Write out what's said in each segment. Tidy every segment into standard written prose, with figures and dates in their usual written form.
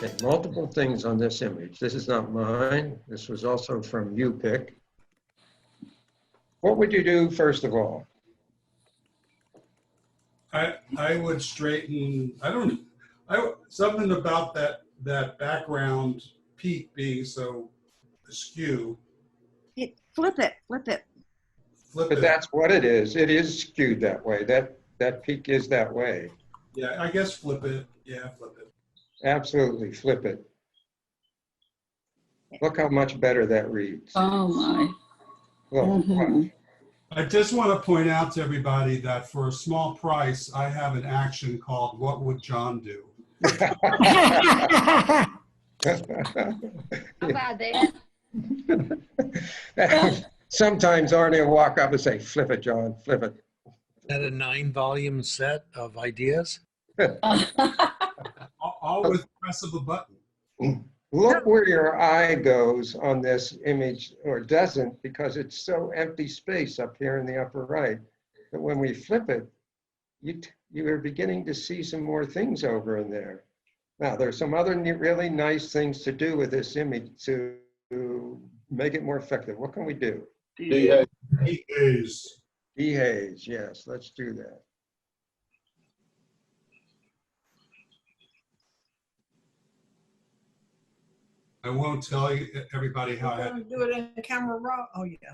Okay, multiple things on this image. This is not mine. This was also from UPick. What would you do first of all? I would straighten, something about that background peak being so askew, Flip it. flip But it. that's what it is. It is skewed that way. That peak is that way. Yeah, I guess flip it. Yeah, flip it. Absolutely, flip it. Look how much better that reads. Oh my. Look, Mhm. I just want to point out to everybody that for a small price, I have an action called What Would John Do? How about that? Sometimes Arnie will walk up and say, flip it, John, flip it. That a 9-volume set of ideas? All with the press of a button. Look where your eye goes on this image, or doesn't, because it's so empty space up here in the upper right. But when we flip it, you are beginning to see some more things over in there. Now, there's some other really nice things to do with this image to make it more effective. What can we do? Dehaze. Dehaze, yes, let's do that. I won't tell you everybody how I Do it in Camera Raw. Oh, yeah.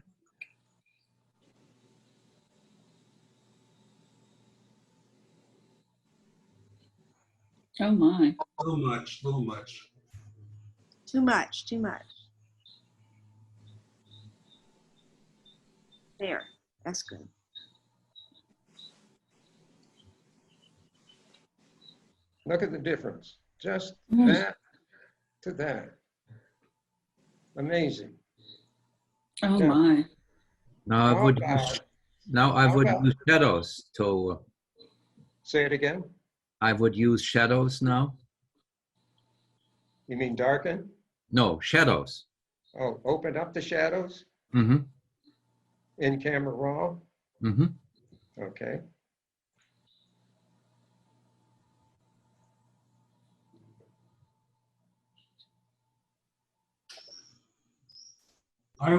Oh my. little much. Too much. There. That's good. Look at the difference. Just Mhm. that to that. Amazing. Oh Yeah. my. Now I How would about- use, now I how would about- use shadows to, Say it again. I would use shadows now. You mean darken? No, shadows. Oh, open up the shadows Mm-hmm, in Camera Raw? mm-hmm. Okay. I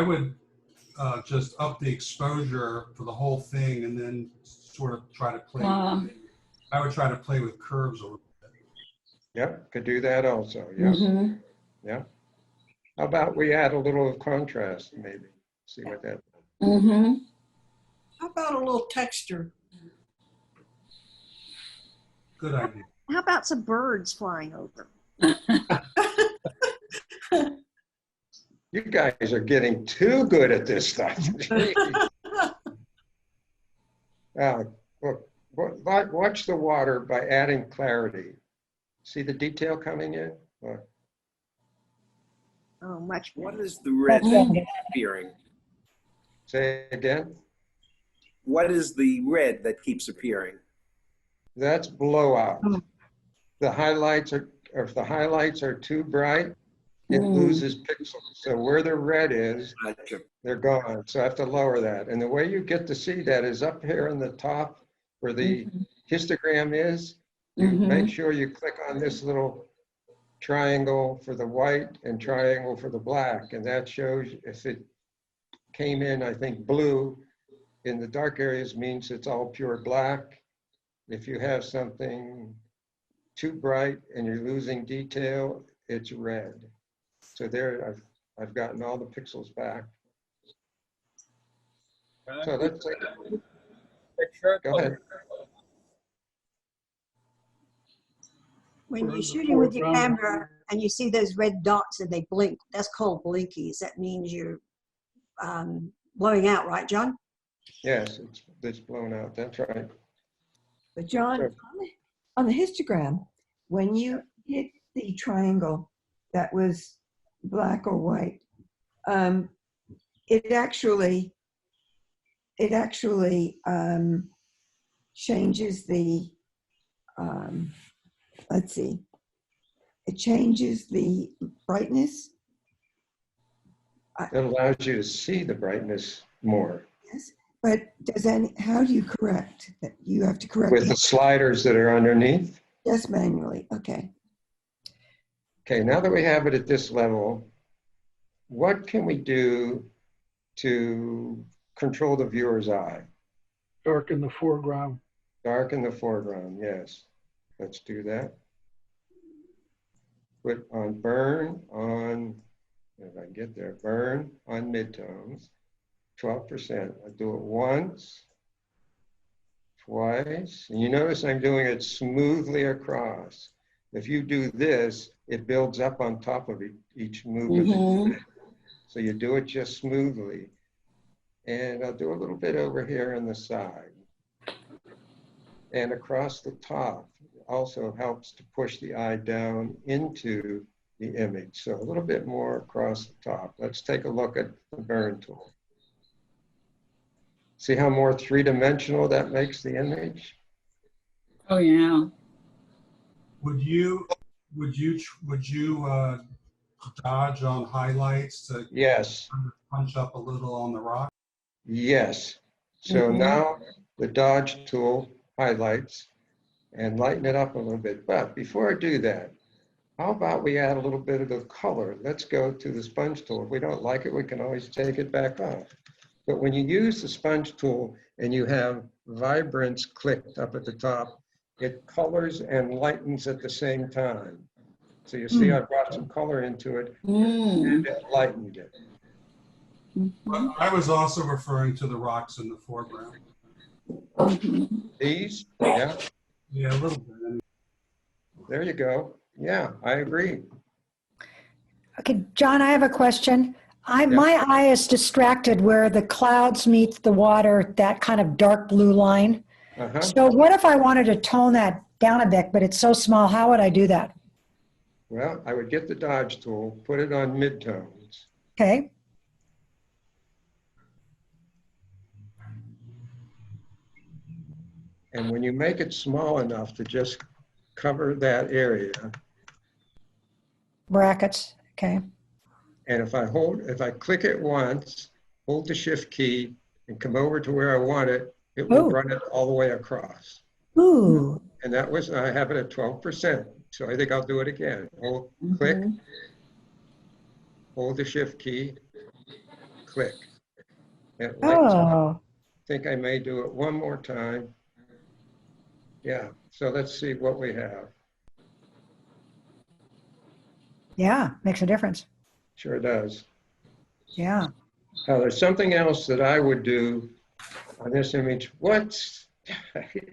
would just up the exposure for the whole thing and then sort of try to play. I would try to play with curves a little bit. Yep, could do that also. Yes. Mhm. Yeah. How about we add a little of contrast, maybe? See what that. Mhm. How about a little texture? Good idea. How about some birds flying over? You guys are getting too good at this stuff. Look, watch the water by adding clarity. See the detail coming in? Look. Oh, much better. What is the red that keeps appearing? Say again. What is the red that keeps appearing? That's blowout. The highlights are, if the highlights are too bright, it loses pixels. So where the red is, Gotcha. they're gone. So I have to lower that. And the way you get to see that is up here in the top where the histogram is. You make sure you click on this little triangle for the white and triangle for the black. And that shows if it came in, I think, blue in the dark areas means it's all pure black. If you have something too bright and you're losing detail, it's red. So there, I've gotten all the pixels back. So let's go ahead. When you're shooting with your camera and you see those red dots and they blink, that's called blinkies. That means you're blowing out, right, John? Yes, it's blown out. That's right. But John, Sure. on the histogram, when you hit the triangle that was black or white, it actually changes the, let's see, it changes the brightness. It allows you to see the brightness more. Yes, But how do you correct that? You have to correct With the sliders that are underneath. just manually. Okay. Okay, now that we have it at this level, what can we do to control the viewer's eye? Dark in the foreground. Darken the foreground, yes. Let's do that. Put on burn on, if I can get there, burn on midtones, 12%. I do it once, twice, and you notice I'm doing it smoothly across. If you do this, it builds up on top of each movement. So you do it just smoothly. And I'll do a little bit over here on the side. And across the top also helps to push the eye down into the image. So a little bit more across the top. Let's take a look at the burn tool. See how more three-dimensional that makes the image? Oh, yeah. Would you dodge on highlights to Yes, punch up a little on the rock? yes. So now the dodge tool highlights and lighten it up a little bit. But before I do that, how about we add a little bit of the color? Let's go to the sponge tool. If we don't like it, we can always take it back off. But when you use the sponge tool and you have vibrance clicked up at the top, it colors and lightens at the same time. So you see I brought some color into it and it lightened it. But I was also referring to the rocks in the foreground. These, yeah, Yeah, a little bit. there you go. Yeah, I agree. Okay, John, I have a question. My eye is distracted where the clouds meet the water, that kind of dark blue line. So what if I wanted to tone that down a bit, but it's so small, how would I do that? Well, I would get the dodge tool, put it on midtones. Okay. And when you make it small enough to just cover that area, Brackets, okay. and if I click it once, hold the shift key and come over to where I want it, it will run it all the way across. Ooh. And that was, I have it at 12%. So I think I'll do it again. Click, hold the shift key, click. It lightens up. Oh, I think I may do it one more time. Yeah, so let's see what we have. yeah, makes a difference. Sure does. Yeah. Now, there's something else that I would do on this image. I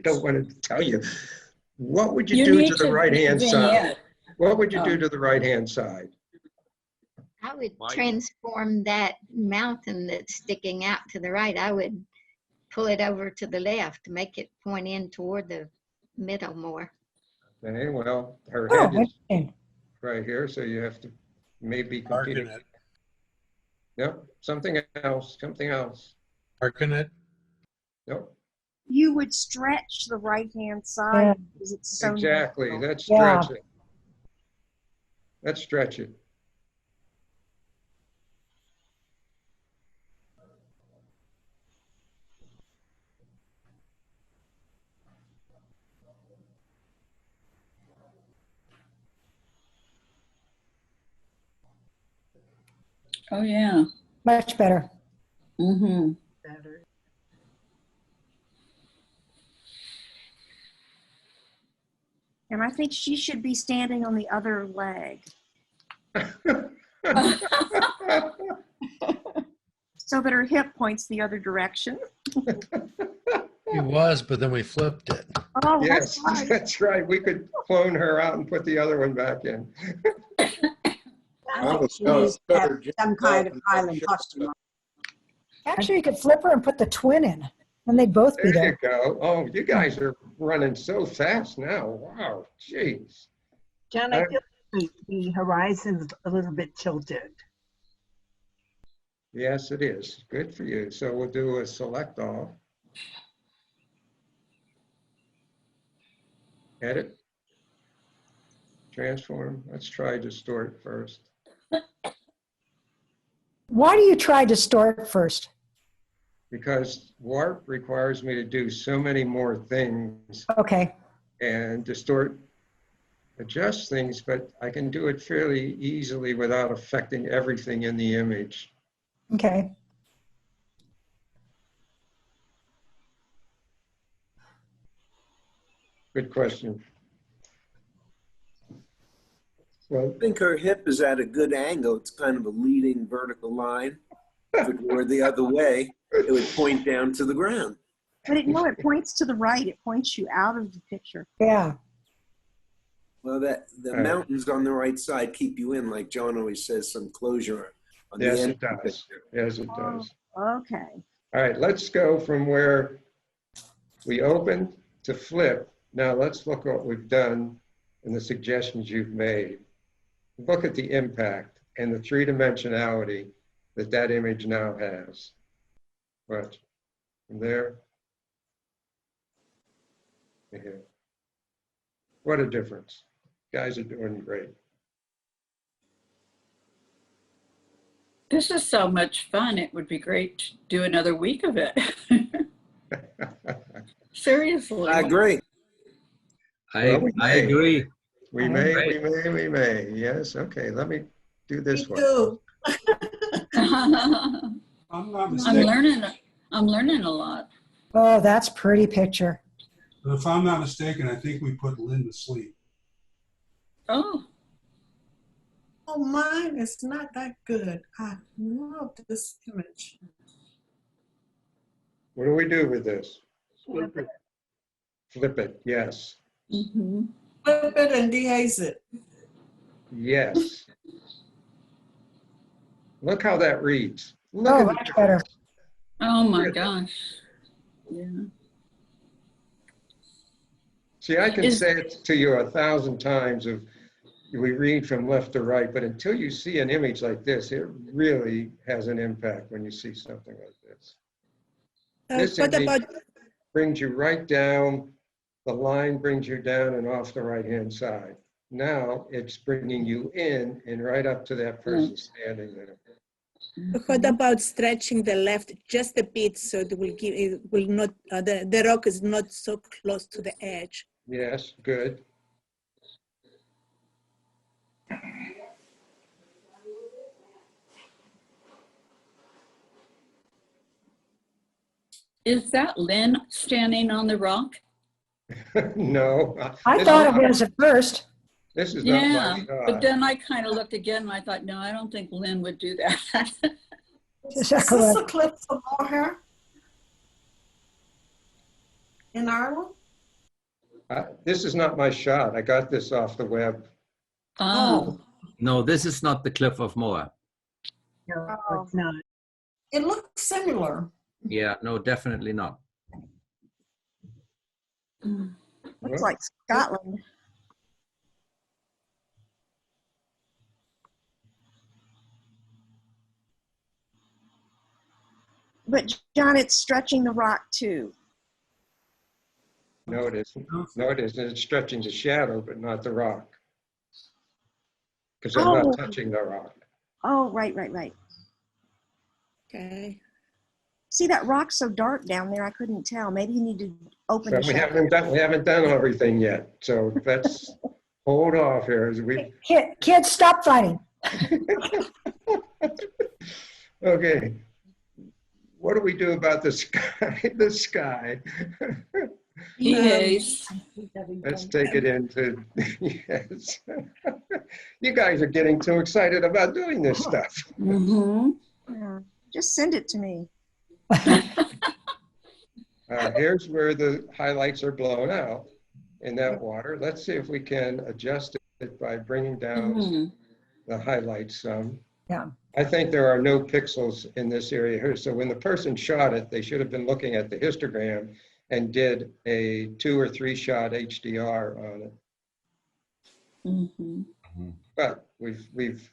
don't want to tell you. What would you do to the right-hand side? What would you do to the right-hand side? I would transform that mountain that's sticking out to the right. I would pull it over to the left to make it point in toward the middle more. Okay, well, her Oh, head is interesting. right here, so you have to maybe Darken compete. it. Yep, something else. Darken it. Nope, You would stretch the right-hand side because it's so exactly. natural. Let's stretch it. Let's stretch it. Oh, yeah. Much better. Mm-hmm. Better. And I think she should be standing on the other leg so that her hip points the other direction. He was, but then we flipped it. Oh, Yes, that's right. that's right. We could clone her out and put the other one back in. I think she needs to have some kind of Highland costume. Actually, you could flip her and put the twin in, and they'd both be There there. you go. Oh, you guys are running so fast now. Wow, jeez. John, I feel like the horizon's a little bit tilted. Yes, it is. Good for you. So we'll do a select all. Edit. Transform. Let's try distort first. Why do you try distort first? because warp requires me to do so many more things Okay. and distort, adjust things, but I can do it fairly easily without affecting everything in the image. Okay. Good question. Well, I think her hip is at a good angle. It's kind of a leading vertical line. If it were the other way, it would point down to the ground. But it points to the right. It points you out of the picture. Yeah. Well, the All right. mountains on the right side keep you in, like John always says, some closure on yes, the end. it does. Yes, it does. Okay. All right, let's go from where we opened to flip. Now let's look at what we've done and the suggestions you've made. Look at the impact and the three-dimensionality that that image now has. Watch. From there to here. What a difference. Guys are doing great. This is so much fun. It would be great to do another week of it. Seriously. I agree. Well, we I may. agree. We may. Yes, okay, let me do this one. I'm not I'm mistaken. learning a lot. Oh, that's pretty picture. But if I'm not mistaken, I think we put Lynn to sleep. Oh, Oh, mine is not that good. I love this image. What do we do with this? Flip it. Flip it, yes. mm-hmm. Flip it and dehaze it. Yes. Look how that reads. Look Oh, at the much better. Oh my gosh. Yeah. See, I can Is- say it to you 1,000 times of we read from left to right, but until you see an image like this, it really has an impact when you see something like this. This What image about brings you right down, the line brings you down and off the right-hand side. Now it's bringing you in and right up to that person standing there. what about stretching the left just a bit so it will give it will not the rock is not so close to the edge? Yes, good. Is that Lynn standing on the rock? No. I this thought is- it was at first. This is not Yeah, my shot. but then I kind of looked again and I thought, no, I don't think Lynn would do that. Is this a clip for Mohair in Ireland? This is not my shot. I got this off the web. Oh, No, this is not the Cliff of Moher. No, it's not. It looks similar. Yeah, no, definitely not. Looks like Scotland. But John, it's stretching the rock too. No, it isn't. No, it isn't. It's stretching the shadow, but not the rock. Because I'm Oh. not touching the rock. Oh, right. Okay. See, that rock's so dark down there, I couldn't tell. Maybe you need to open But the we shutter. haven't done everything yet. So let's hold off here as we, Kids, stop fighting. okay. What do we do about the sky? The sky. yes. Let's take it into, yes. You guys are getting too excited about doing this stuff. Mm-hmm. Yeah. Just send it to me. Here's where the highlights are blown out in that water. Let's see if we can adjust it by bringing down Mhm. the highlights some. Yeah. I think there are no pixels in this area here. So when the person shot it, they should have been looking at the histogram and did a 2 or 3 shot HDR on it. Mm-hmm. But we've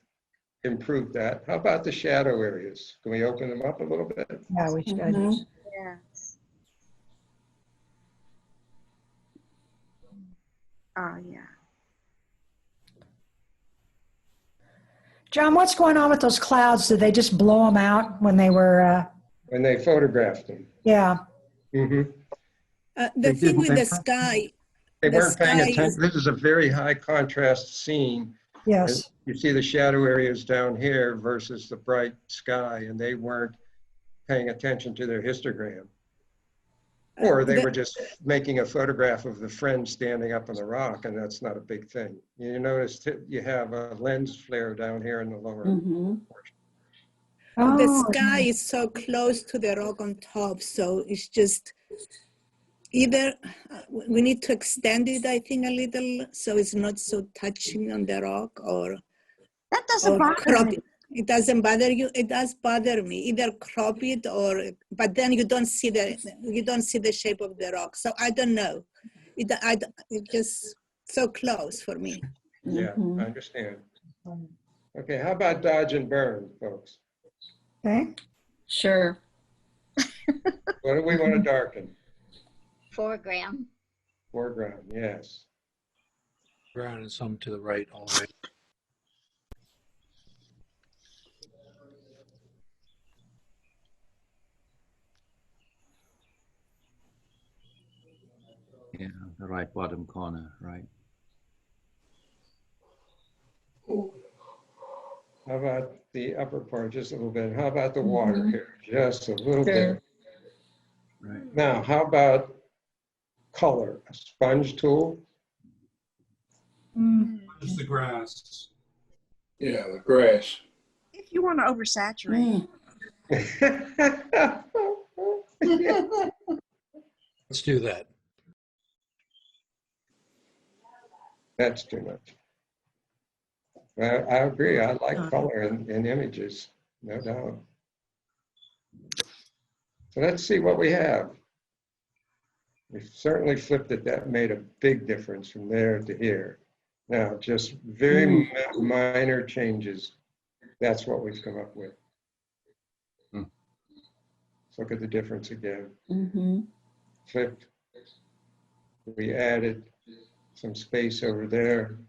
improved that. How about the shadow areas? Can we open them up a little bit? Yeah, we should. Mhm. Yeah. Oh, yeah. John, what's going on with those clouds? Did they just blow them out when they were? when they photographed them. Yeah. hmm The thing with the sky, They the weren't paying sky attention. is, This is a very high contrast scene. Yes. You see the shadow areas down here versus the bright sky, and they weren't paying attention to their histogram. Or they were just making a photograph of the friend standing up on the rock, and that's not a big thing. You notice you have a lens flare down here in the lower portion. the Oh, sky is so close to the rock on top, so it's just either we need to extend it, I think, a little, so it's not so touching on the rock, or That doesn't or bother crop me. it. It doesn't bother you. It does bother me. Either crop it or, but then you don't see the shape of the rock. So I don't know. It just so close for me. Yeah, I understand. Okay, how about dodge and burn, folks? okay. Sure. What do we want to darken? Foreground. Foreground, yes. Ground and some to the right already. Yeah, the right bottom corner, right. How about the upper part, just a little bit? How about the water here? Just a little bit. Right. Now, how about color? A sponge tool? Just the grass. Yeah, the grass. If you want to oversaturate. Let's do that. That's too much. I agree. I like color in images, no doubt. So let's see what we have. We've certainly flipped it. That made a big difference from there to here. Now, just very minor changes. That's what we've come up with. Let's look at the difference again. Flipped. We added some space over there.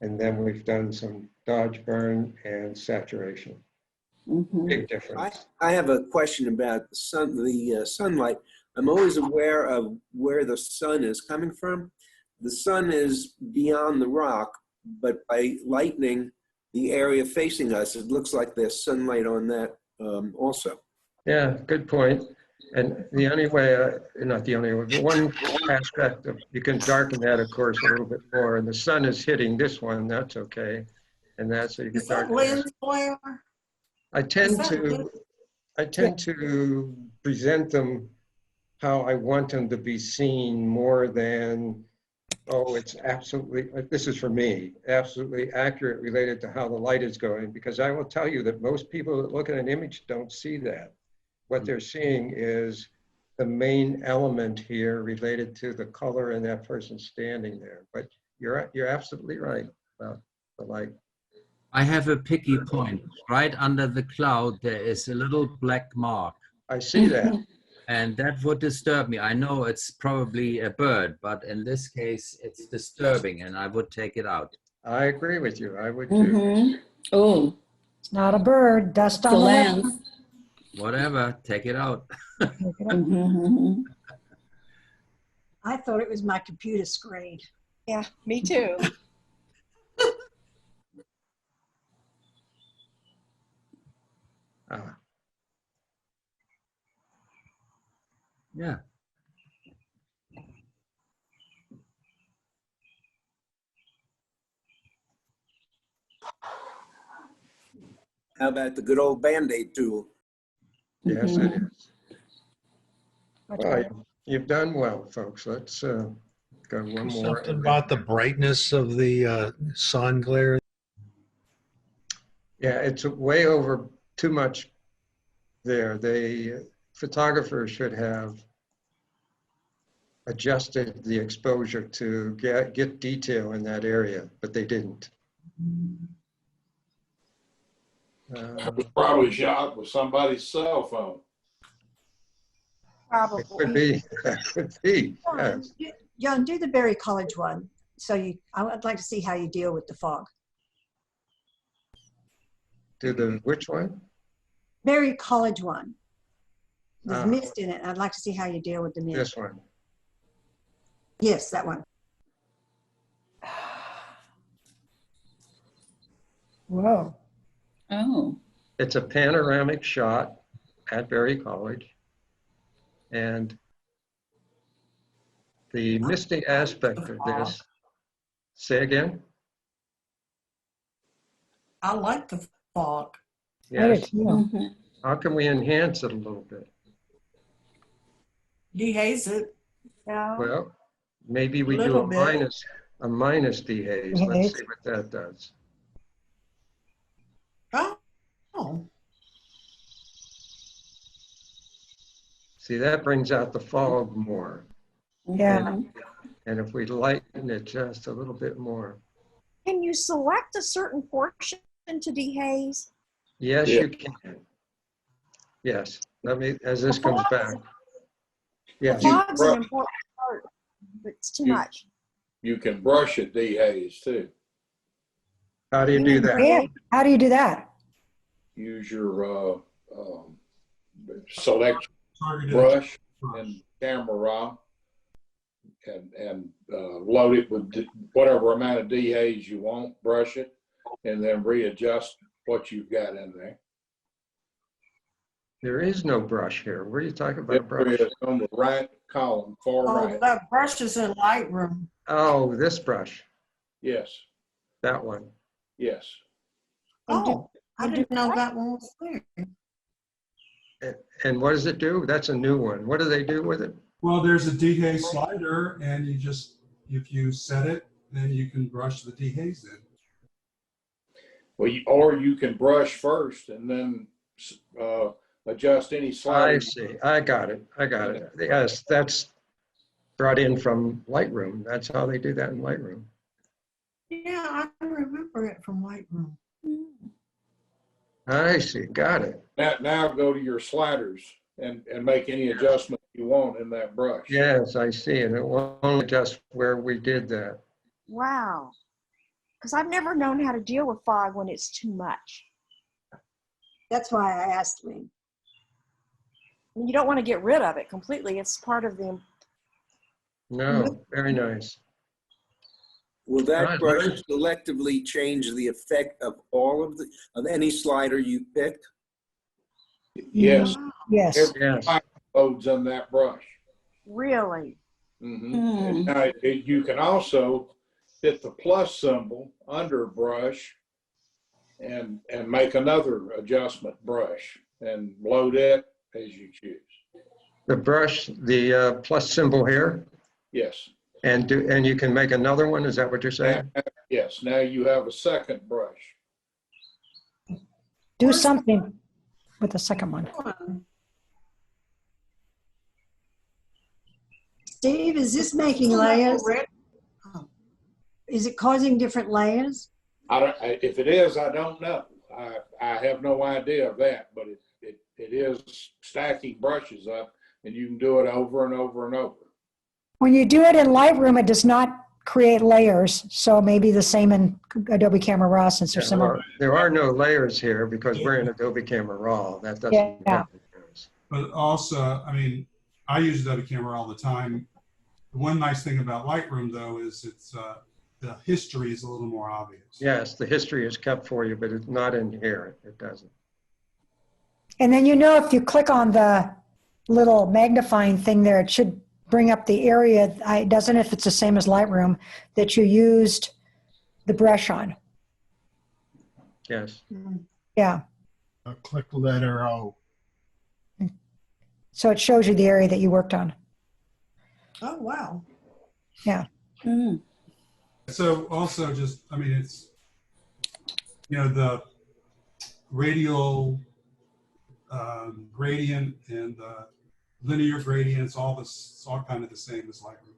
And then we've done some dodge, burn, and saturation. Big difference. I have a question about the sunlight. I'm always aware of where the sun is coming from. The sun is beyond the rock, but by lightening the area facing us, it looks like there's sunlight on that also. Yeah, good point. And the only way, not the only way, but one aspect of, you can darken that, of course, a little bit more. And the sun is hitting this one, that's okay. And that's so you can darken that. I tend to present them how I want them to be seen more than, oh, it's absolutely, this is for me, absolutely accurate related to how the light is going, because I will tell you that most people that look at an image don't see that. What they're seeing is the main element here related to the color and that person standing there. But you're absolutely right about the light. I have a picky point. Right under the cloud, there is a little black mark. I see that. And that would disturb me. I know it's probably a bird, but in this case, it's disturbing and I would take it out. I agree with you. I would too. Oh, It's not a bird, dust on the the land. land. Whatever, take it out. I thought it was my computer screen. Yeah, me too. Yeah. How about the good old Band-Aid tool? Yes, it is. Well, you've done well, folks. Let's go one more. Something about the brightness of the sun glare. Yeah, it's way over too much there. The photographer should have adjusted the exposure to get detail in that area, but they didn't. It was probably shot with somebody's cell phone. Probably. It could be. That could be. Yes. John, do the Berry College one. So I'd like to see how you deal with the fog. Do the which one? Berry College one. There's mist in it. I'd like to see how you deal with the mist. This one. Yes, that one. Whoa. Oh. It's a panoramic shot at Berry College. And the misty aspect of this, say again? I like the fog. Yes. Mhm. How can we enhance it a little bit? Dehaze it. Yeah. Well, maybe we do Little a bit. minus dehaze. Let's see what that does. Oh, See, that brings out the fog more. Yeah. And if we lighten it just a little bit more. Can you select a certain portion to dehaze? Yes, Yeah. you can. Yes, let me, as this comes back. Yes, Fog's an important part, but it's too You- much. You can brush it dehaze too. how do you do that? Yeah. How do you do that? Use your select Targeted brush and camera raw and load it with whatever amount of dehaze you want, brush it, and then readjust what you've got in there. There is no brush here. Where are you talking about It brush? is on the right column, far oh, right. that brush is in Lightroom. Oh, this brush, Yes, that one. yes. Oh, I didn't know that one was there. And what does it do? That's a new one. What do they do with it? Well, there's a dehaze slider, and you just, if you set it, then you can brush the dehaze in. Well, or you can brush first and then adjust any I sliders. see. I got it. I got it. Yes, that's brought in from Lightroom. That's how they do that in Lightroom. Yeah, I remember it from Lightroom. I see. Got it. Now go to your sliders and make any adjustment you want in that brush. Yes, I see. And it won't adjust where we did that. Wow. Because I've never known how to deal with fog when it's too much. That's why I asked Lee. And you don't want to get rid of it completely. It's part of the. No, very nice. Will that Right, brush Larry. selectively change the effect of all of any slider you picked? Yes. Yes. Every loads on that brush. Really? Mm-hmm. Now, you can also hit the plus symbol under brush and make another adjustment brush and load it as you choose. The brush, the plus symbol here, Yes. and you can make another one. Is that what you're saying? Yes. Now you have a second brush. Do something with the second one. Steve, is this making layers? Is it causing different layers? If it is, I don't know. I have no idea of that, but it is stacking brushes up, and you can do it over and over and over. When you do it in Lightroom, it does not create layers. So maybe the same in Adobe Camera Raw since they're similar. There are no layers here because we're in Adobe Camera Raw. That doesn't Yeah. happen. But also, I mean, I use Adobe Camera all the time. The one nice thing about Lightroom, though, is it's the history is a little more obvious. Yes, the history is kept for you, but it's not in here. It doesn't. And then if you click on the little magnifying thing there, it should bring up the area. It doesn't if it's the same as Lightroom that you used the brush on. Yes. Yeah. Click letter O. So it shows you the area that you worked on. Oh, wow. Yeah. So also just, I mean, it's, the radial gradient and the linear gradient, it's all kind of the same as Lightroom.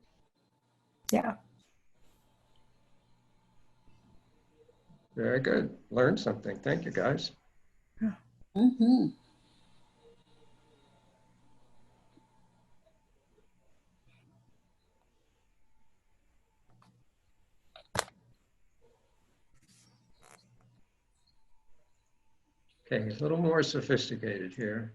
Yeah. Very good. Learned something. Thank you, guys. Mm-hmm. Okay, a little more sophisticated here.